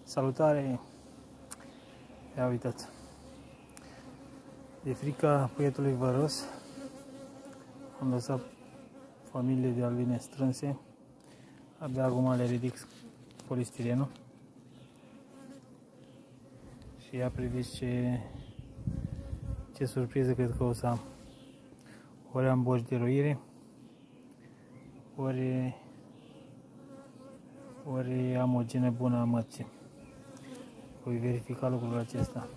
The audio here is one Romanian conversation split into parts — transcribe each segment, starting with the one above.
Salutare! Ia uitați! De frica puietului văros am lăsat familie de albine strânse. Abia acum le ridic polistirenul. Și ia priviți ce surpriză cred că o să am. Ori am boci de roire, ori am o genă bună a mății. Voi verifica lucrul acesta.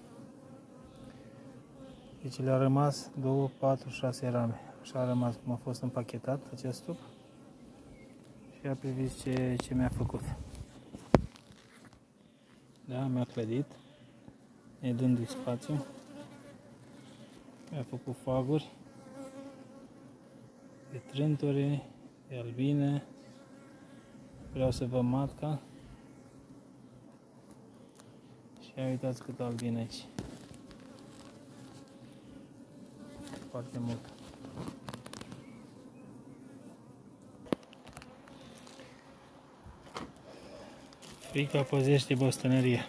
Deci le-au rămas 2, 4, 6 rame. Așa a rămas cum a fost împachetat acest stup. Și ia priviți ce mi-a făcut. Da, mi-a clădit, ne dându-i spațiu. Mi-a făcut faguri de trânturi, de albine. Vreau să văd matca. Și ia uitați cât albine aici. Foarte mult. Frica păzește bostănăria.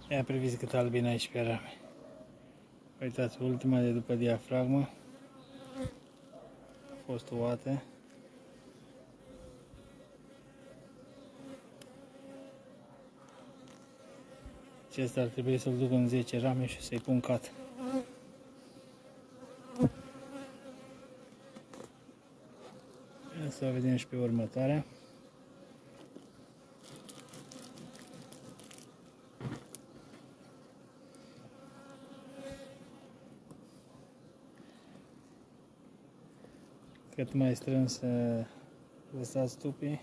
Ia priviți cât albine aici pe rame. Uitați, ultima de după diafragmă a fost uată. Acesta ar trebui să-l duc în 10 rame și să-i pun cat. Să o vedem și pe următoarea. Cât mai strâns lăsați stupii.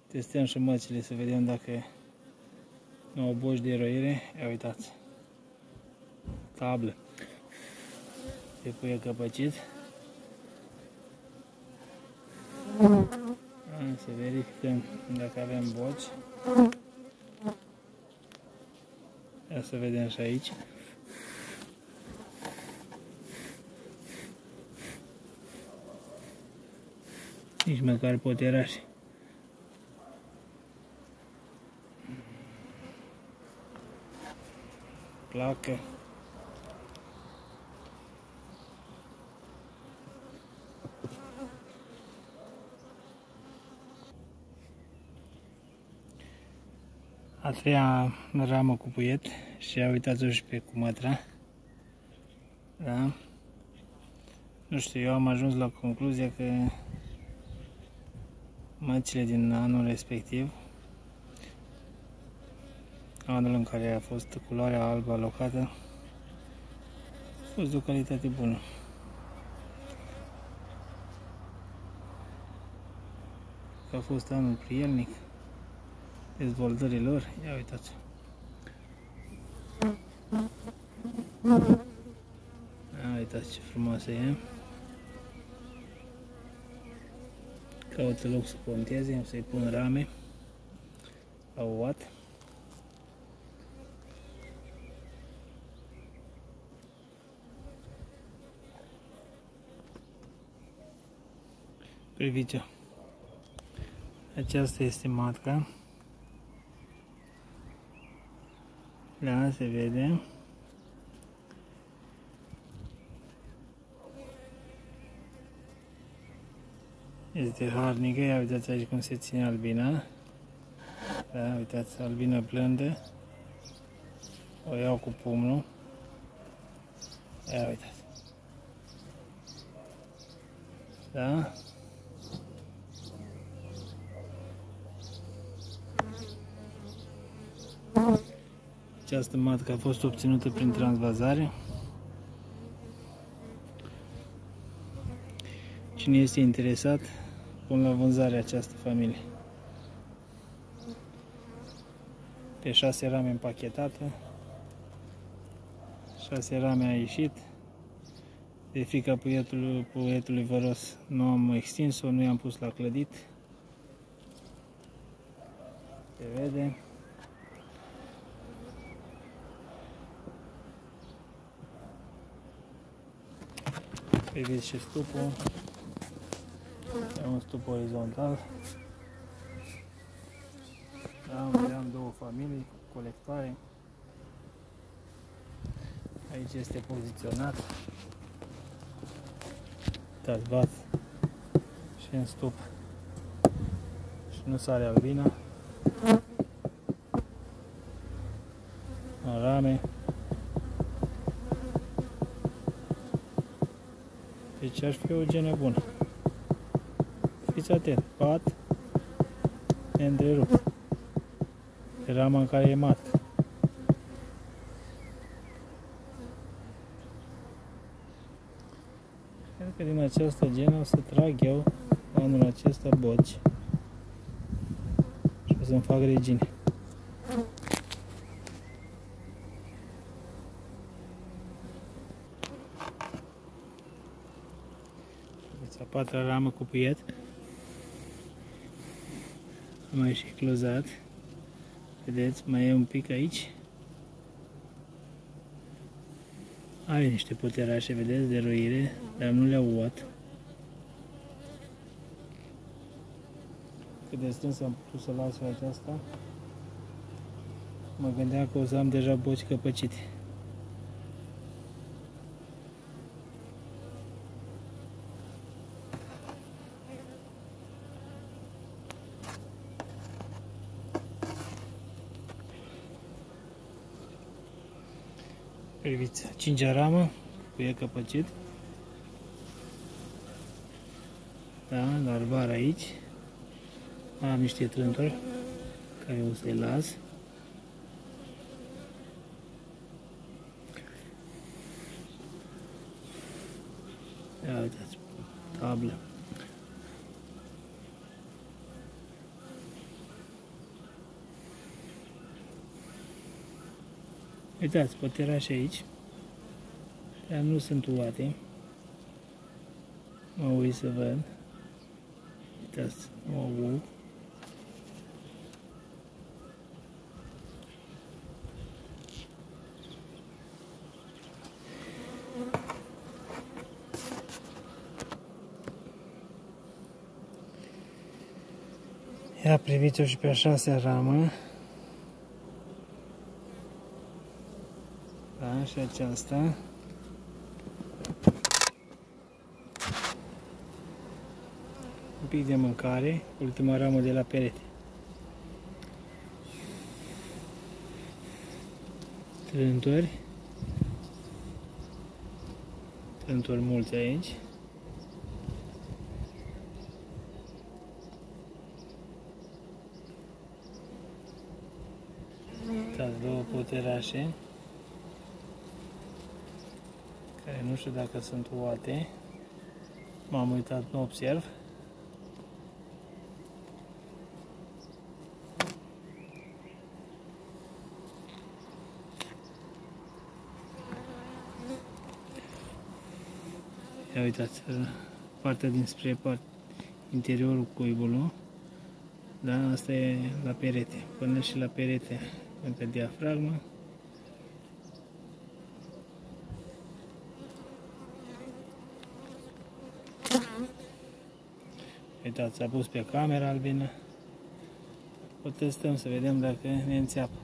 Testăm și măcile să vedem dacă nu au boci de roire. Ia uitați. Tablă. Se puie căpăcit. Să verificăm dacă avem boci. Ia să vedem și aici. Nici măcar poterași. Placă. A treia ramă cu puiet și ia uitați-o și pe cumătra. Da? Nu știu, eu am ajuns la concluzia că măcile din anul respectiv, anul în care a fost culoarea albă alocată, a fost de o calitate bună. Că a fost anul prielnic dezvoltării lor. Ia uitați. Ia uitați ce frumoasă e. Caută loc să ponteze, o să-i pun rame la uat. Priviți-o. Aceasta este matca. Da, se vede. Este harnică, ia uitați aici cum se ține albina. Da, uitați, albina blândă. O iau cu pumnul. Ia uitați. Da? Această matcă a fost obținută prin transvazare. Cine este interesat, pun la vânzare această familie. Pe 6 rame împachetată. 6 rame a ieșit. De frica puietului văros nu am extins-o, nu i-am pus la clădit. Se vede. Priviți și stupul. E un stup orizontal. Da, vedeam două familii, colectoare. Aici este poziționat. Uitați, bat și în stup. Și nu sare albina. În rame. Deci ar fi o genă bună. Fiți atent, bat neîntrerupt. Rama în care e matcă. Cred că din această genă o să trag eu anul acesta boci și o să-mi fac regine. Deci a patra ramă cu puiet. Am mai și clozat. Vedeți, mai e un pic aici. Are niște puterașe, vedeți, de roire, dar nu le-au uat. Cât de strâns am putut să las pe aceasta, mă gândeam că o să am deja boci căpăcite. Priviți, a cincea ramă, cu e căpăcit. Da, la albar aici. Am niște trântori care o să-i las. Ia uitați, tablă. Uitați, poterași aici, dar nu sunt uate. Mă uit să văd. Uitați, mă uit. Ia priviți-o și pe a șasea ramă. Da, și aceasta. Un pic de mâncare, ultima ramă de la perete. Trântori. Trântori mulți aici. Uitați, două poterașe, care nu știu dacă sunt uate. M-am uitat, nu observ. Ia uitați, partea dinspre interiorul cuibului. Da, asta e la perete. Până și la perete, încă diafragmă. Uitați, s-a pus pe camera albină. O testăm să vedem dacă ne înțeapă.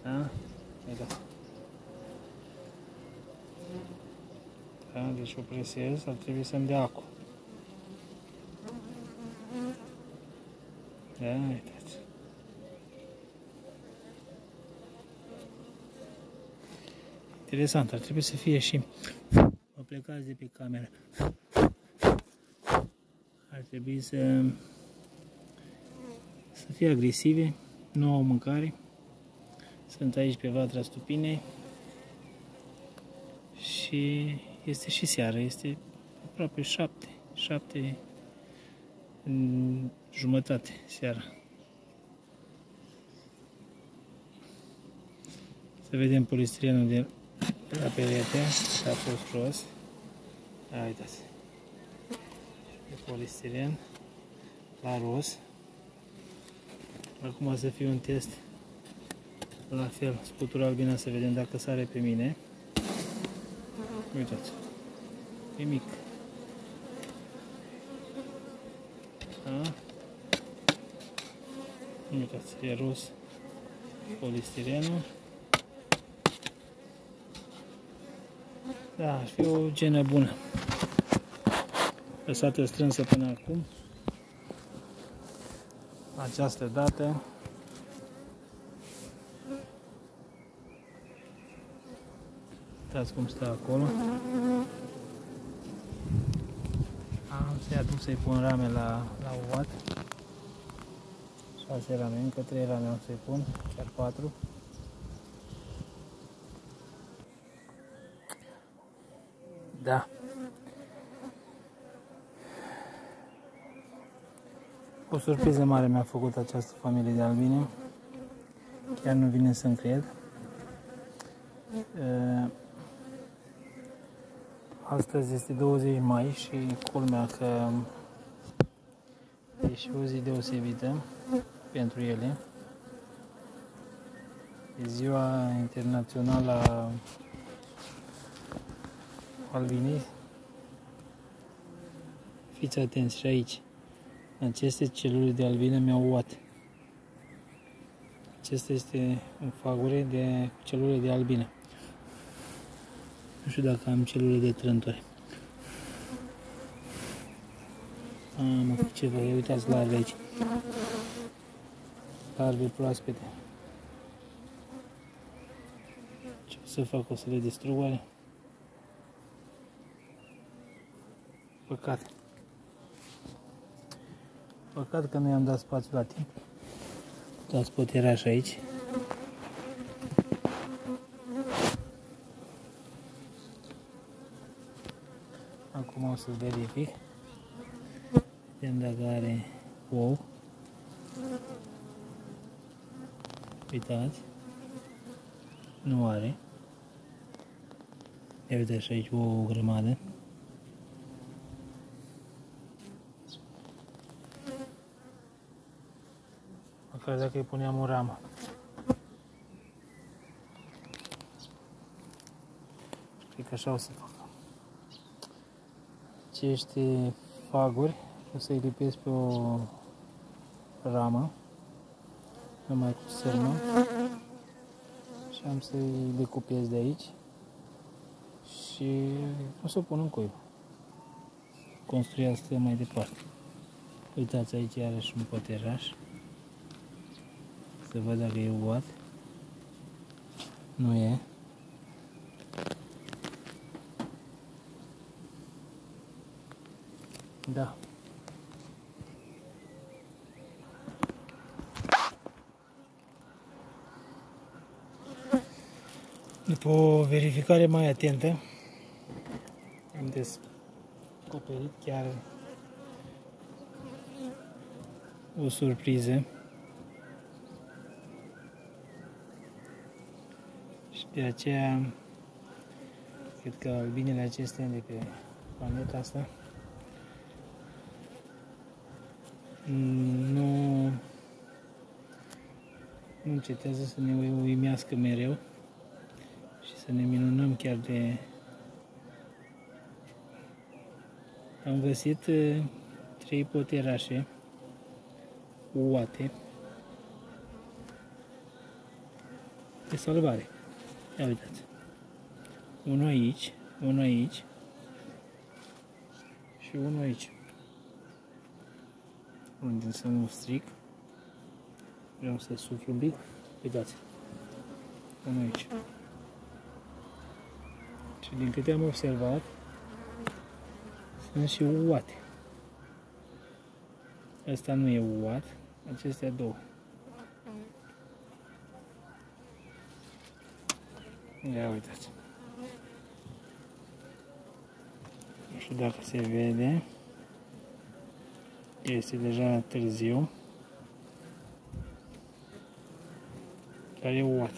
Da? Uitați. Da, deci o presez, ar trebui să-mi dea acul. Da, uitați. Interesant, ar trebui să fie și... Mă plecați de pe cameră. Ar trebui să fie agresive, nu au mâncare. Sunt aici pe Vatra Stupinei. Și este și seară, este aproape 7 jumătate seara. Să vedem polistirenul de la perete, a fost roz. Da, uitați. De polistiren la roz. Acum o să fie un test. La fel, scutura albina să vedem dacă sare pe mine. Uitați. E mic. Da? Uitați, e roz polistirenul. Da, ar fi o genă bună. Lăsată strânsă până acum. Această dată. Uitați cum stă acolo. Am să-i aduc să-i pun rame la uat. 6 rame, încă 3 rame o să-i pun, chiar 4. Da. O surpriză mare mi-a făcut această familie de albine. Chiar nu vine să-mi cred. Astăzi este 20 mai și culmea că e și o zi deosebită pentru ele. E ziua internațională a albinei. Fiți atenți și aici. Aceste celule de albine mi-au uat. Acesta este un fagure de celule de albine. Nu știu dacă am celule de trântori. Mă, ce vă uitați larve aici. Larve proaspete. Ce o să fac? O să le distrug oare? Păcat. Păcat că nu i-am dat spațiu la timp. Dați poteraș aici. Acum o să verific. Vedem dacă are ou. Uitați. Nu are. Ia uite și aici o grămadă. Măcar dacă îi puneam o ramă. Cred că așa o să fac. Aceste faguri o să-i lipesc pe o ramă, numai cu sârmă, și am să-i decupez de aici și o să o pun în cuib. Construiască mai departe. Uitați aici iarăși un poteraș. Să văd dacă e uat. Nu e. Da. După o verificare mai atentă, am descoperit chiar o surpriză. Și de aceea, cred că albinele acestea de pe planeta asta nu încetează să ne uimească mereu și să ne minunăm chiar de... Am găsit 3 poterașe uate de salvare. Ia uitați. Unul aici, unul aici și unul aici. Unde să nu stric. Vreau să suflu un pic. Uitați. Unul aici. Și din câte am observat, sunt și uate. Asta nu e uat, acestea două. Ia uitați. Nu știu dacă se vede. Este deja târziu. Dar e uat.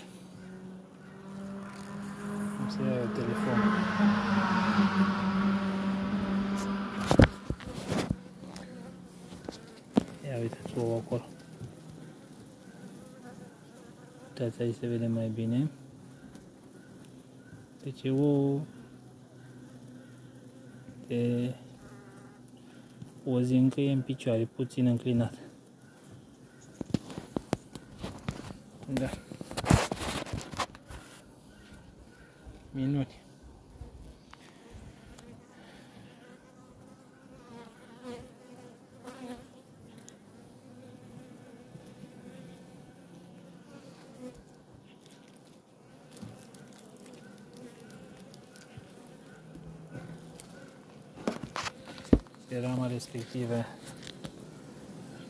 Am să iau telefonul. Ia uitați ouă acolo. Uitați, aici se vede mai bine. Deci e o zi încă e în picioare, puțin înclinat. Da. Minuni. Pe rama respectivă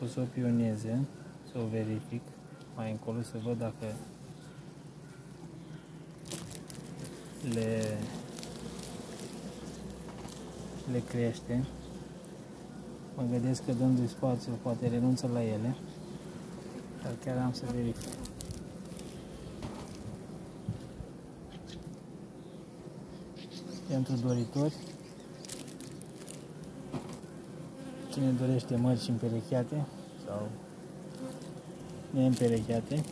o să o pioneze, să o verific mai încolo, să văd dacă le crește. Mă gândesc că dându-i spațiu poate renunță la ele, dar chiar am să verific. Pentru doritori, cine dorește mărci împerecheate sau neîmperecheate,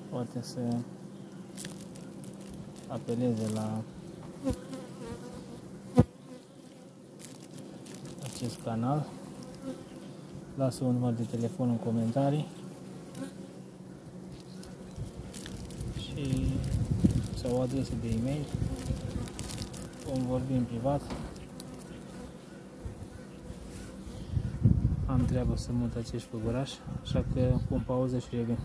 poate să apeleze la acest canal. Lasă un număr de telefon în comentarii și sau o adresă de e-mail. Vom vorbi în privat. Am treabă să mut acești făgurași, așa că pun pauză și revin.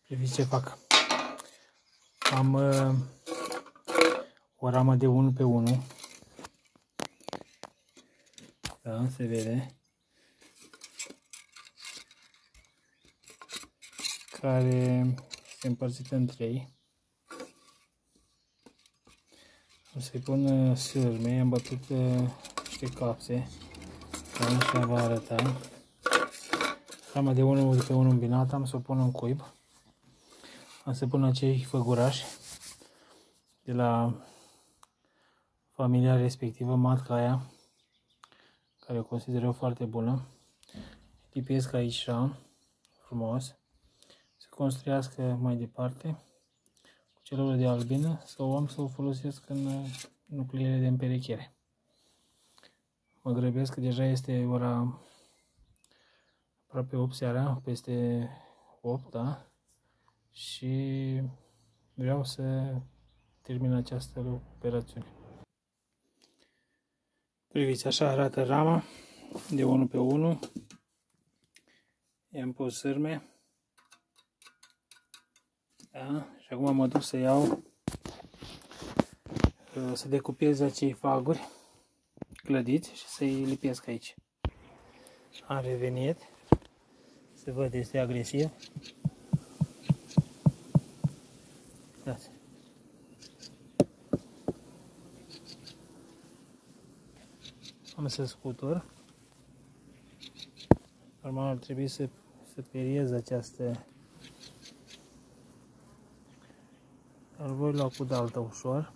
Priviți ce fac. Am o ramă de 1 pe 1. Da, se vede. Care se împărțită în 3. O să-i pun sârme, am bătut niște capse, care așa va arăta. Rama de 1 pe 1 îmbinată, am să o pun în cuib. Am să pun acei făgurași de la familia respectivă, matca aia, care o consider eu foarte bună. Lipesc aici frumos, să construiască mai departe cu celulă de albină sau am să o folosesc în nucleele de împerechere. Mă grăbesc că deja este ora aproape 8 seara, peste 8, da? Și vreau să termin această operațiune. Priviți, așa arată rama de 1 pe 1. I-am pus sârme. Da? Și acum mă duc să iau, să decupez acei faguri clădiți și să-i lipesc aici. Am revenit. Se văd, este agresiv. Uitați. Am să scutur. Normal ar trebui să periez această. Îl voi lua cu daltă ușor.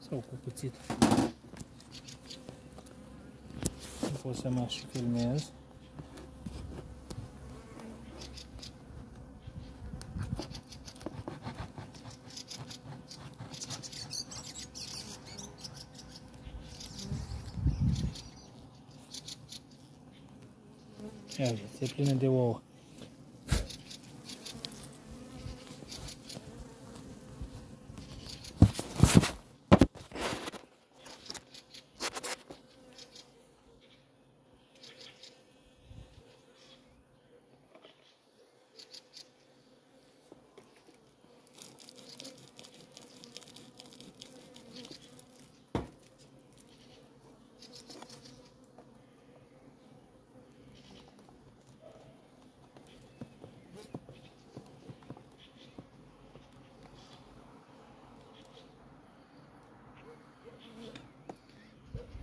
Sau cu cuțitul. Pot să mă și filmez. Ia uite, se plină de ouă.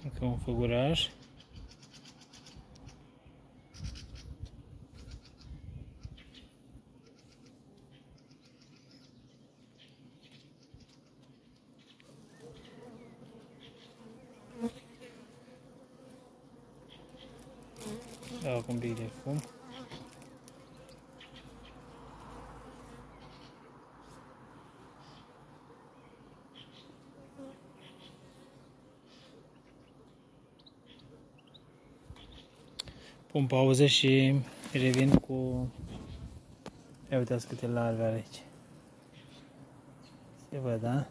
Încă un făguraș. Dau un pic de fum. Pun pauză și revin cu... Ia uitați câte larve are aici. Se văd, da?